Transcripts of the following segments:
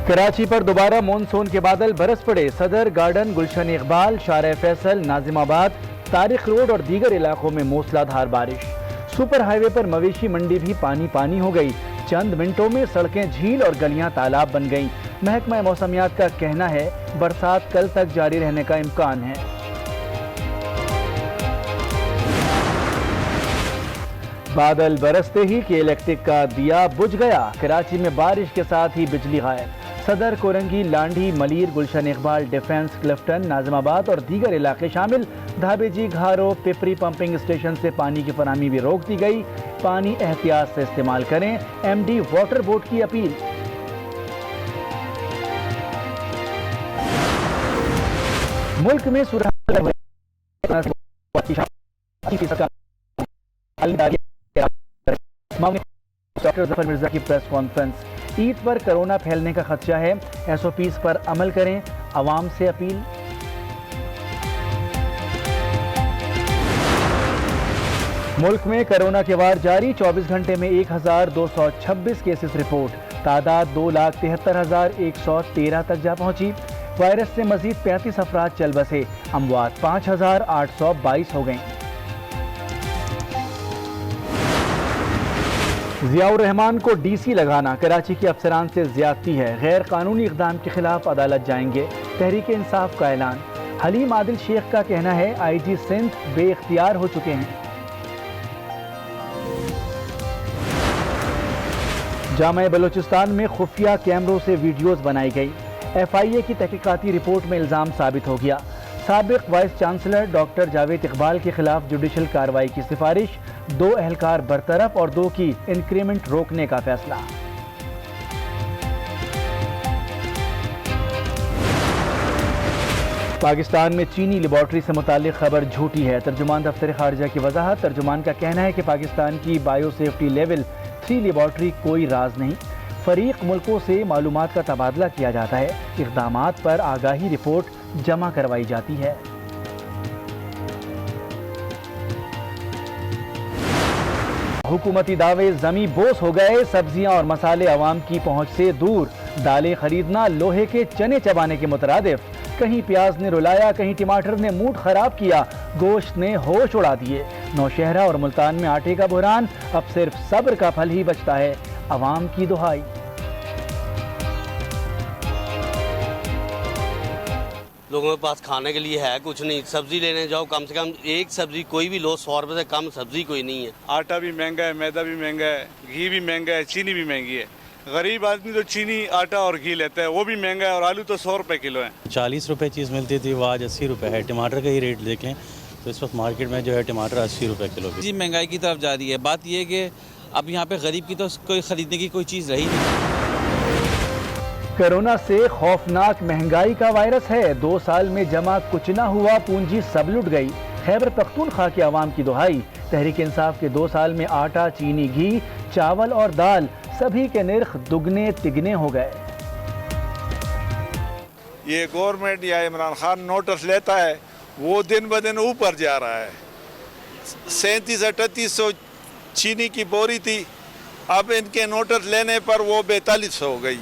कराची पर दोबारा मानसून के बादल बरस पड़े। सदर गार्डन, गुलशन इकबाल, शारा फैसल, नाजिमाबाद, तारिक रोड और दीगर इलाकों में मूसलाधार बारिश। सुपर हाईवे पर मवेशी मंडी भी पानी पानी हो गई। चंद मिनटों में सड़कें झील और गलियां तालाब बन गईं। महकमा मौसमियात का कहना है बरसात कल तक जारी रहने का इम्कान है। बादल बरसते ही के इलेक्ट्रिक का दिया बुझ गया। कराची में बारिश के साथ ही बिजली गायब। सदर, कोरंगी, लांडी, मलीर, गुलशन इकबाल, डिफेंस, क्लिफ्टन, नाजिमाबाद और दीगर इलाके शामिल। धाबेजी, घारो, पिपरी पंपिंग स्टेशन से पानी की फराहमी भी रोक दी गई। पानी एहतियात से इस्तेमाल करें, MD वाटर बोर्ड की अपील। मुल्क में डॉक्टर जफर मिर्जा की प्रेस कॉन्फ्रेंस। ईद पर कोरोना फैलने का खदशा है, SOPs पर अमल करें, अवाम से अपील। मुल्क में कोरोना के वार जारी। 24 घंटे में 1226 केसेस रिपोर्ट। तादाद 2,73,113 तक जा पहुंची। वायरस से मजीद 35 अफराद चल बसे। अमवात 5,822 हो गई। जियाउर रहमान को DC लगाना कराची के अफसरान से ज्यादती है। गैर कानूनी इक़दाम के खिलाफ अदालत जाएंगे। तहरीक इंसाफ का ऐलान। हलीम आदिल शेख का कहना है IG सिंध बेइख्तियार हो चुके हैं। जामा बलोचिस्तान में खुफिया कैमरों से वीडियोस बनाई गई। FIA की तहकीकाती रिपोर्ट में इल्जाम साबित हो गया। साबिक vice chancellor doctor Javed Iqbal के खिलाफ जुडिशल कार्रवाई की सिफारिश। 2 एहलकार बरतरफ और 2 की इंक्रीमेंट रोकने का फैसला। पाकिस्तान में चीनी लेबॉर्ट्री से मुताल्लिक खबर झूठी है। तर्जुमान दफ्तर खारजा की वजाहत। तर्जुमान का कहना है कि पाकिस्तान की बायोसेफ्टी लेवल 3 लेबॉर्ट्री कोई राज नहीं। फरीक मुल्कों से मालूमात का तबादला किया जाता है। इक़दामात पर आगाही रिपोर्ट जमा करवाई जाती है। हुकूमती दावे जमी बोस हो गए। सब्जियां और मसाले अवाम की पहुंच से दूर। दालें खरीदना लोहे के चने चबाने के मुतरादिफ। कहीं प्याज ने रुलाया, कहीं टमाटर ने मूड खराब किया, गोश्त ने होश उड़ा दिए। नौशहरा और मुल्तान में आटे का बुहरान। अब सिर्फ सब्र का फल ही बचता है। अवाम की दुहाई। लोगों के पास खाने के लिए है कुछ नहीं। सब्जी लेने जाओ, कम से कम एक सब्जी कोई भी लो, 100 रुपए से कम सब्जी कोई नहीं है। आटा भी महंगा है, मैदा भी महंगा है, घी भी महंगा है, चीनी भी महंगी है। गरीब आदमी तो चीनी, आटा और घी लेता है, वो भी महंगा है। और आलू तो 100 रुपए किलो है। 40 रुपए चीज़ मिलती थी, वो आज 80 रुपए है। टमाटर का ही रेट देखें तो इस वक्त मार्केट में जो है टमाटर 80 रुपए किलो जी महंगाई की तरफ जा रही है। बात यह है कि अब यहाँ पे गरीब की तो कोई खरीदने की कोई चीज़ रही नहीं। कोरोना से खौफनाक महंगाई का वायरस है। 2 साल में जमा कुछ ना हुआ, पूंजी सब लुट गई। खैबर पख्तूनख्वा के अवाम की दुहाई। तहरीक इंसाफ के 2 साल में आटा, चीनी, घी, चावल और दाल सभी के निर्ख दुगने तिगने हो गए। ये गवर्नमेंट या इमरान खान नोटिस लेता है, वो दिन ब दिन ऊपर जा रहा है। 3700-3800 चीनी की बोरी थी, अब इनके नोटिस लेने पर वो 4200 हो गई।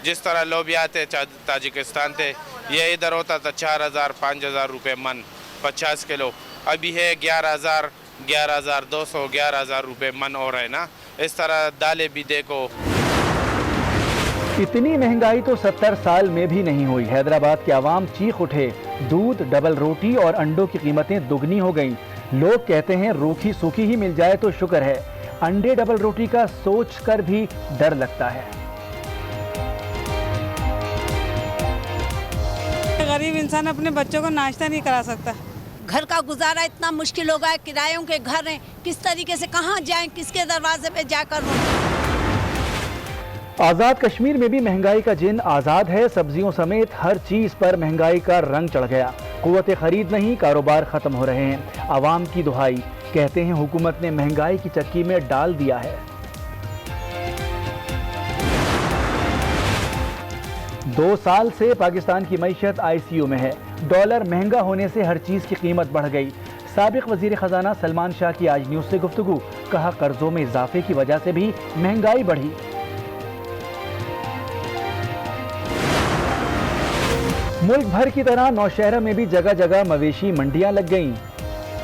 जिस तरह लोबिया थे ताजिकिस्तान थे, ये इधर होता था 4000-5000 रुपये मन 50 किलो। अभी है 11000, 11200, 11000 रुपये मन हो रहे ना। इस तरह दालें भी देखो। इतनी महंगाई तो 70 साल में भी नहीं हुई। हैदराबाद के अवाम चीख उठे। दूध, डबल रोटी और अंडों की कीमतें दुगनी हो गईं। लोग कहते हैं रूखी सूखी ही मिल जाए तो शुक्र है। अंडे डबल रोटी का सोच कर भी डर लगता है। गरीब इंसान अपने बच्चों को नाश्ता नहीं करा सकता। घर का गुजारा इतना मुश्किल हो गया। किरायों के घर हैं, किस तरीके से कहाँ जाएं, किसके दरवाजे पे जाकर आज़ाद कश्मीर में भी महंगाई का जिन आज़ाद है। सब्जियों समेत हर चीज़ पर महंगाई का रंग चढ़ गया। कुव्वत खरीद नहीं, कारोबार ख़त्म हो रहे हैं। आवाम की दुहाई। कहते हैं हुकूमत ने महंगाई की चक्की में डाल दिया है। 2 साल से पाकिस्तान की मईशत ICU में है। डॉलर महंगा होने से हर चीज़ की कीमत बढ़ गई। साबिक वज़ीर ख़जाना सलमान शाह की आज न्यूज़ से गुफ्तगू। कहा कर्जों में इजाफे की वजह से भी महंगाई बढ़ी। मुल्क भर की तरह नौशहरा में भी जगह जगह मवेशी मंडियां लग गईं।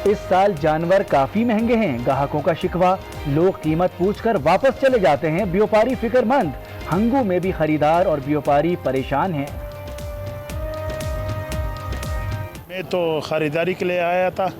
इस साल जानवर काफी महंगे हैं, ग्राहकों का शिकवा। लोग कीमत पूछकर वापस चले जाते हैं, व्यापारी फिक्रमंद। हंगू में भी खरीदार और व्यापारी परेशान हैं। मैं तो खरीदारी के लिए आया था,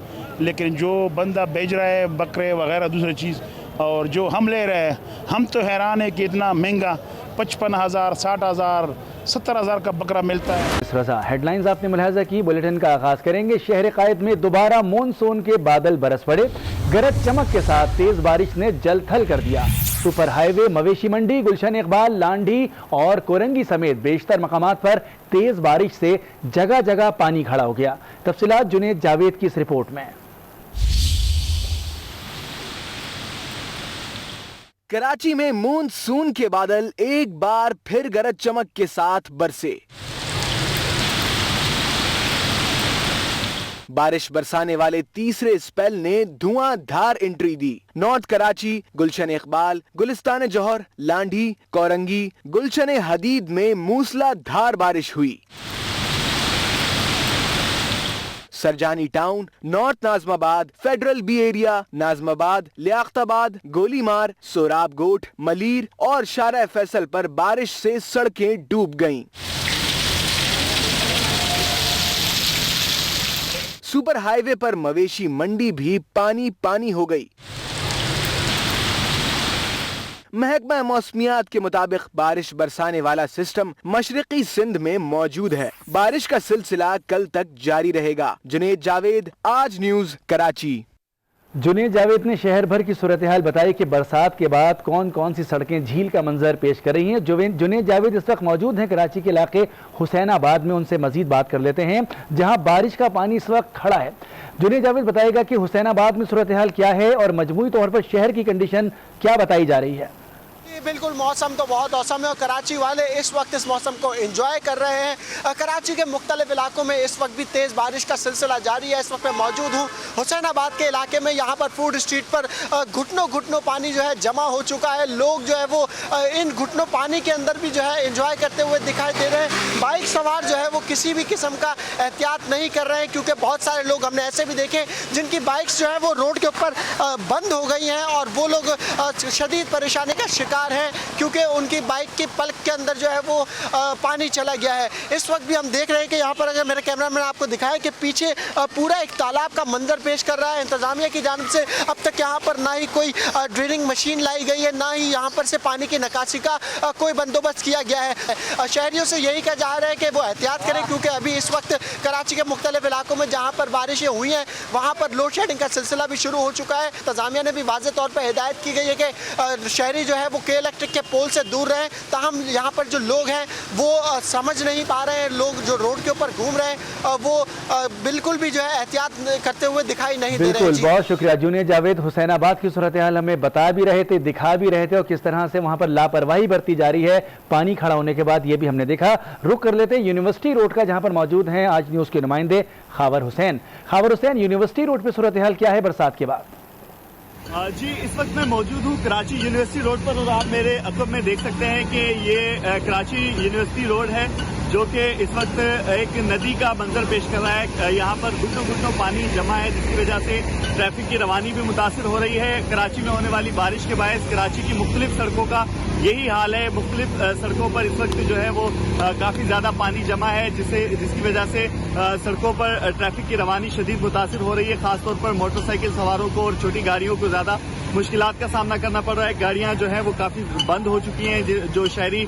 लेकिन जो बंदा बेच रहा है बकरे वगैरह दूसरी चीज़, और जो हम ले रहे हैं, हम तो हैरान है कि इतना महंगा 55,000, 60,000, 70,000 का बकरा मिलता है। इस रजा हेडलाइंस आपने मुलाहजा की। बुलेटिन का आगाज करेंगे। शहर कायद में दोबारा मानसून के बादल बरस पड़े। गरज चमक के साथ तेज बारिश ने जल थल कर दिया। सुपर हाईवे, मवेशी मंडी, गुलशन इकबाल, लांडी और कोरंगी समेत बेशतर मकामात पर तेज बारिश से जगह जगह पानी खड़ा हो गया। तफसीलात जुनेद जावेद की इस रिपोर्ट में। कराची में मानसून के बादल एक बार फिर गरज चमक के साथ बरसे। बारिश बरसाने वाले तीसरे स्पेल ने धुआंधार एंट्री दी। नॉर्थ कराची, गुलशन इकबाल, गुलिस्तान जौहर, लांडी, कोरंगी, गुलशन हदीद में मूसलाधार बारिश हुई। Surjani town, north Nazimabad, federal B area, Nazimabad, Liaquatabad, Golimar, Sohrab Goth, Malir और शारा फैसल पर बारिश से सड़कें डूब गईं। सुपर हाईवे पर मवेशी मंडी भी पानी पानी हो गई। महकमा मौसमियात के मुताबिक बारिश बरसाने वाला सिस्टम मशरकी सिंध में मौजूद है। बारिश का सिलसिला कल तक जारी रहेगा। जुनेद जावेद, आज न्यूज, कराची। जुनेद जावेद ने शहर भर की सूरत हाल बताई कि बरसात के बाद कौन कौन सी सड़कें झील का मंजर पेश कर रही हैं। जुनेद जावेद इस वक्त मौजूद हैं कराची के इलाके हुसैनाबाद में। उनसे मजीद बात कर लेते हैं, जहां बारिश का पानी इस वक्त खड़ा है। जुनेद जावेद बताएगा कि हुसैनाबाद में सूरत हाल क्या है और मजमूई तौर पर शहर की कंडीशन क्या बताई जा रही है। बिल्कुल, मौसम तो बहुत औसम है और कराची वाले इस वक्त इस मौसम को एंजॉय कर रहे हैं। कराची के मुख्तलिफ इलाकों में इस वक्त भी तेज़ बारिश का सिलसिला जारी है। इस वक्त मैं मौजूद हूँ हुसैनाबाद के इलाके में। यहाँ पर फूड स्ट्रीट पर घुटनों घुटनों पानी जो है जमा हो चुका है। लोग जो है वो इन घुटनों पानी के अंदर भी जो है एंजॉय करते हुए दिखाई दे रहे हैं। बाइक सवार जो है वो किसी भी किस्म का एहतियात नहीं कर रहे हैं, क्योंकि बहुत सारे लोग हमने ऐसे भी देखे जिनकी बाइक्स जो है वो रोड के ऊपर बंद हो गई हैं और वो लोग शदीद परेशानी का शिकार है, क्योंकि उनकी बाइक की पलक के अंदर जो है वो पानी चला गया है। इस वक्त भी हम देख रहे हैं कि यहाँ पर, अगर मेरे कैमरामैन आपको दिखाए कि पीछे पूरा एक तालाब का मंजर पेश कर रहा है। इंतजामिया की जानिब से अब तक यहाँ पर ना ही कोई ड्रिलिंग मशीन लाई गई है, ना ही यहाँ पर से पानी की निकासी का कोई बंदोबस्त किया गया है। शहरियों से यही कहा जा रहा है कि वो एहतियात करें, क्योंकि अभी इस वक्त कराची के मुख्तलिफ इलाकों में जहाँ पर बारिशें हुई हैं वहाँ पर लोड शेडिंग का सिलसिला भी शुरू हो चुका है। इंतजामिया ने भी वाज़ेह तौर पर हिदायत की गई है कि शहरी जो है वो के इलेक्ट्रिक के पोल से दूर रहें। ताहम यहाँ पर जो लोग हैं वो समझ नहीं पा रहे हैं। लोग जो रोड के ऊपर घूम रहे हैं वो बिल्कुल भी जो है एहतियात करते हुए दिखाई नहीं दे रहे हैं। बहुत शुक्रिया जुनेद जावेद। हुसैनाबाद की सूरत हाल हमें बता भी रहे थे, दिखा भी रहे थे, और किस तरह से वहाँ पर लापरवाही बरती जा रही है पानी खड़ा होने के बाद, ये भी हमने देखा। रुक कर लेते हैं यूनिवर्सिटी रोड का, जहाँ पर मौजूद हैं आज न्यूज़ के नुमाइंदे खावर हुसैन। खावर हुसैन, यूनिवर्सिटी रोड पर सूरत हाल क्या है बरसात के बाद? जी, इस वक्त मैं मौजूद हूँ कराची यूनिवर्सिटी रोड पर और आप मेरे अकब में देख सकते हैं कि ये कराची यूनिवर्सिटी रोड है, जो कि इस वक्त एक नदी का मंजर पेश कर रहा है। यहाँ पर घुटनों घुटनों पानी जमा है, जिसकी वजह से ट्रैफिक की रवानी भी मुतासिर हो रही है। कराची में होने वाली बारिश के बायस कराची की मुख्तलिफ सड़कों का यही हाल है। मुख्तलिफ सड़कों पर इस वक्त जो है वो काफ़ी ज़्यादा पानी जमा है, जिसकी वजह से सड़कों पर ट्रैफिक की रवानी शदीद मुतासिर हो रही है। खासतौर पर मोटरसाइकिल सवारों को और छोटी गाड़ियों को ज़्यादा मुश्किलात का सामना करना पड़ रहा है। गाड़ियां जो है वो काफ़ी बंद हो चुकी हैं। जो शहरी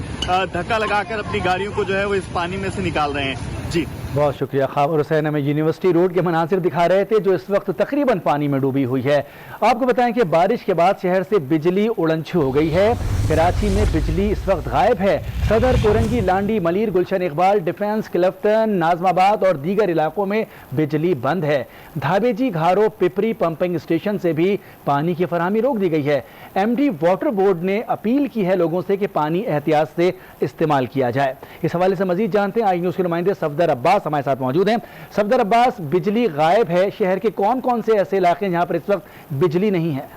धक्का लगाकर अपनी गाड़ियों को जो है वो इस पानी में से निकाल रहे हैं। जी, बहुत शुक्रिया खावर हुसैन। हमें यूनिवर्सिटी रोड के मनासिर दिखा रहे थे, जो इस वक्त तकरीबन पानी में डूबी हुई है। आपको बताएं कि बारिश के बाद शहर से बिजली उड़नछू हो गई है। कराची में बिजली इस वक्त गायब है। सदर, कोरंगी, लांडी, मलीर, गुलशन इकबाल, डिफेंस, क्लिफ्टन, नाजमाबाद और दीगर इलाकों में बिजली बंद है। धाबेजी, घारो, पिपरी पंपिंग स्टेशन से भी पानी की फराहमी रोक दी गई है। MD वाटर बोर्ड ने अपील की है लोगों से कि पानी एहतियात से इस्तेमाल किया जाए। इस हवाले से मजीद जानते हैं, आई न्यूज़ के नुमाइंदे सफदर अब्बास हमारे साथ मौजूद हैं। सफदर अब्बास, बिजली गायब है, शहर के कौन कौन से ऐसे इलाके हैं जहां पर इस वक्त बिजली नहीं है?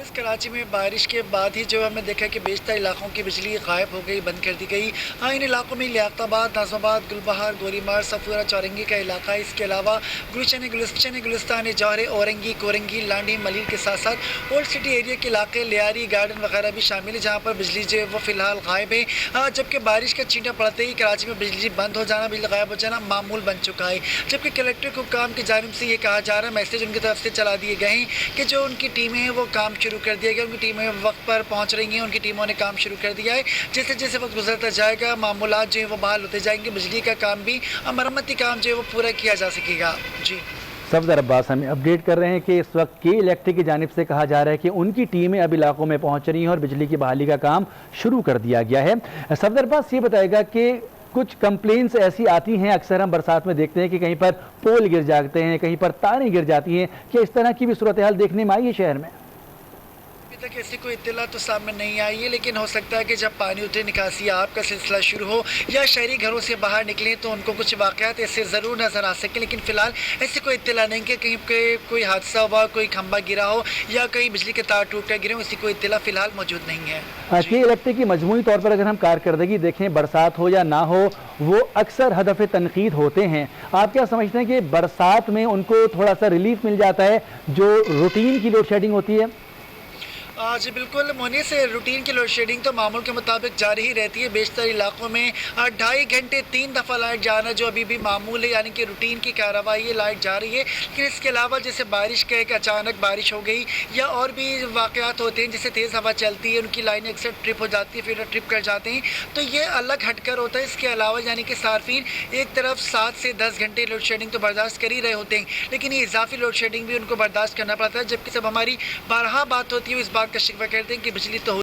कराची में बारिश के बाद ही जो हमने देखा कि बेशतर इलाकों की बिजली गायब हो गई, बंद कर दी गई। हाँ, इन इलाकों में लियाकताबाद, नाज़माबाद, गुलबहार, गोलीमार, सफूरा, चौरंगी का इलाका है। इसके अलावा गुलिस्तान, जौहरे, औरंगी, कोरंगी, लांडी, मलीर के साथ साथ ओल्ड सिटी एरिया के इलाके, लियारी गार्डन वगैरह भी शामिल है, जहाँ पर बिजली जो है वो फिलहाल गायब है। जबकि बारिश का छींटा पड़ते ही कराची में बिजली बंद हो जाना, बिजली गायब हो जाना मामूल बन चुका है। जबकि कलेक्टर को काम की जानिब से ये कहा जा रहा है, मैसेज उनकी तरफ से चला दिए गए हैं कि जो उनकी टीमें हैं वो काम शुरू कर दिया गया। उनकी टीमें वक्त पर पहुंच रही हैं, उनकी टीमों ने काम शुरू कर दिया है। जैसे जैसे वक्त गुजरता जाएगा मामूलात जो है वो बहाल होते जाएंगे, बिजली का काम भी, मरम्मती काम जो है वो पूरा किया जा सकेगा। जी, सफदर अब्बास हमें अपडेट कर रहे हैं कि इस वक्त के इलेक्ट्रिक की जानिब से कहा जा रहा है कि उनकी टीमें अब इलाकों में पहुंच रही हैं और बिजली की बहाली का काम शुरू कर दिया गया है। सफदर अब्बास ये बताएगा कि कुछ कंप्लेंट्स ऐसी आती हैं, अक्सर हम बरसात में देखते हैं कि कहीं पर पोल गिर जाते हैं, कहीं पर तारें गिर जाती हैं, कि इस तरह की भी सूरत हाल देखने में आई है शहर में? तक ऐसी कोई इत्तला तो सामने नहीं आई है, लेकिन हो सकता है कि जब पानी उतरे, निकासी आपका सिलसिला शुरू हो या शहरी घरों से बाहर निकलें तो उनको कुछ वाक़यात ऐसे ज़रूर नज़र आ सके। लेकिन फ़िलहाल ऐसी कोई इत्तला नहीं कि कहीं पे कोई हादसा हुआ, कोई खंबा गिरा हो या कहीं बिजली के तार टूट कर गिरे हो, ऐसी कोई इत्तला फ़िलहाल मौजूद नहीं है। के इलेक्ट्रिक की मजमूई तौर पर अगर हम कारकर्दगी देखें, बरसात हो या ना हो, वो अक्सर हदफ तनकीद होते हैं। आप क्या समझते हैं कि बरसात में उनको थोड़ा सा रिलीफ मिल जाता है जो रूटीन की लोड शेडिंग होती है? जी बिल्कुल मोनी से रूटीन की लोड शेडिंग तो मामूल के मुताबिक जारी ही रहती है। बेशतर इलाकों में 2.5 घंटे 3 दफ़ा लाइट जाना जो अभी भी मामूल है, यानी कि रूटीन की कार्रवाई है, लाइट जा रही है। लेकिन इसके अलावा जैसे बारिश का एक अचानक बारिश हो गई या और भी वाक़यात होते हैं, जैसे तेज़ हवा चलती है, उनकी लाइनें अक्सर ट्रिप हो जाती है, फिर ट्रिप कर जाते हैं, तो ये अलग हटकर होता है। इसके अलावा यानी कि सार्फिन एक तरफ 7 से 10 घंटे लोड शेडिंग तो बर्दाश्त कर ही रहे होते हैं, लेकिन ये इजाफी लोड शेडिंग भी उनको बर्दाश्त करना पड़ता है। जबकि सब हमारी बारहा बात होती है, इस बात का शिकवा करते हैं कि बिजली तो